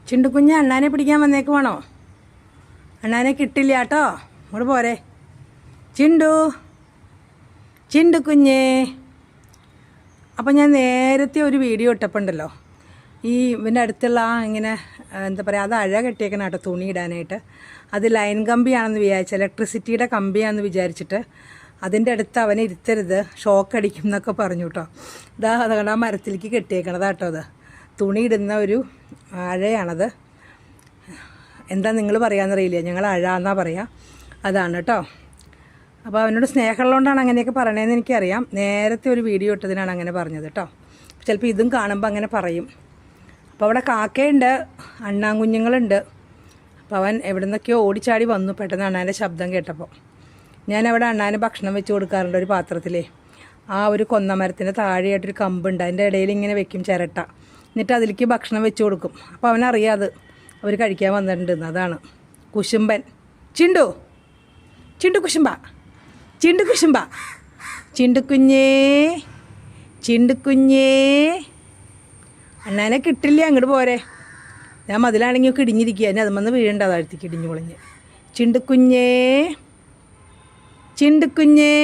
ചിണ്ടുകുഞ്ഞ് അണ്ണാനെ പിടിക്കാൻ വന്നേക്കുവാണോ? അണ്ണാനെ കിട്ടില്ല കേട്ടോ, അങ്ങോട്ട് പോരെ. ചിണ്ടുകുഞ്ഞേ. അപ്പം ഞാൻ നേരത്തെ ഒരു വീഡിയോ ഇട്ടപ്പോണ്ടല്ലോ, ഈ ഇവൻ്റെ അടുത്തുള്ള ഇങ്ങനെ എന്താ പറയുക, അത് അഴ കെട്ടിയേക്കണം കേട്ടോ തുണി ഇടാനായിട്ട്. അത് ലൈൻ കമ്പിയാണെന്ന് വിചാരിച്ചു, ഇലക്ട്രിസിറ്റിയുടെ കമ്പിയാണെന്ന് വിചാരിച്ചിട്ട് അതിൻ്റെ അടുത്ത് അവനെ ഇരുത്തരുത്, ഷോക്ക് അടിക്കും എന്നൊക്കെ പറഞ്ഞു കേട്ടോ. അതുകൊണ്ട് ആ മരത്തിലേക്ക് കെട്ടിയേക്കണത് കേട്ടോ. അത് തുണി ഇടുന്ന ഒരു അഴയാണത്. എന്താ നിങ്ങൾ പറയാമെന്നറിയില്ല, ഞങ്ങൾ അഴ എന്നാണ് പറയുക. അതാണ് കേട്ടോ. അപ്പോൾ അവനോട് സ്നേഹമുള്ളതുകൊണ്ടാണ് അങ്ങനെയൊക്കെ പറയണതെന്ന് എനിക്കറിയാം. നേരത്തെ ഒരു വീഡിയോ ഇട്ടതിനാണ് അങ്ങനെ പറഞ്ഞത് കേട്ടോ. ചിലപ്പോൾ ഇതും കാണുമ്പോൾ അങ്ങനെ പറയും. അപ്പോൾ അവിടെ കാക്കയുണ്ട്, അണ്ണാൻകുഞ്ഞുങ്ങളുണ്ട്. അപ്പോൾ അവൻ എവിടെ നിന്നൊക്കെയോ ഓടിച്ചാടി വന്നു പെട്ടെന്ന് അണ്ണാൻ്റെ ശബ്ദം കേട്ടപ്പോൾ. ഞാനവിടെ അണ്ണാന് ഭക്ഷണം വെച്ച് കൊടുക്കാറുണ്ട് ഒരു പാത്രത്തിലേ. ആ ഒരു കൊന്നമരത്തിൻ്റെ താഴെയായിട്ടൊരു കമ്പുണ്ട്, അതിൻ്റെ ഇടയിൽ ഇങ്ങനെ വെക്കും ചിരട്ട, എന്നിട്ട് അതിലേക്ക് ഭക്ഷണം വെച്ച് കൊടുക്കും. അപ്പോൾ അവനറിയാതെ അവർ കഴിക്കാൻ വന്നിട്ടുണ്ടെന്ന്. അതാണ് കുശുമ്പൻ. ചിണ്ടുകുശുമ്പ ചിണ്ടുകുഞ്ഞേ. അണ്ണാനെ കിട്ടില്ല, അങ്ങോട്ട് പോരെ. ഞാൻ മതിലാണെങ്കിൽ ഒക്കെ ഇടിഞ്ഞിരിക്കുക, എന്നെ അതുമെന്ന് വീഴേണ്ട, താഴ്ത്തിക്ക് ഇടിഞ്ഞു പൊളിഞ്ഞ്. ചിണ്ടുകുഞ്ഞേ.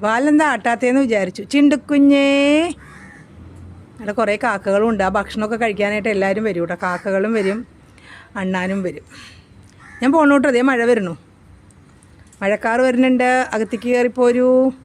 വാലെന്താ ആട്ടാത്തേന്ന് വിചാരിച്ചു. ചിണ്ടുകുഞ്ഞേ. അവിടെ കുറേ കാക്കകളും ഉണ്ട്. ആ ഭക്ഷണമൊക്കെ കഴിക്കാനായിട്ട് എല്ലാവരും വരും കേട്ടോ. കാക്കകളും വരും, അണ്ണാനും വരും. ഞാൻ പോണോട്ടോ, അതേ മഴ വരണു, മഴക്കാറ് വരുന്നുണ്ട്. അകത്തേക്ക് കയറിപ്പോരൂ.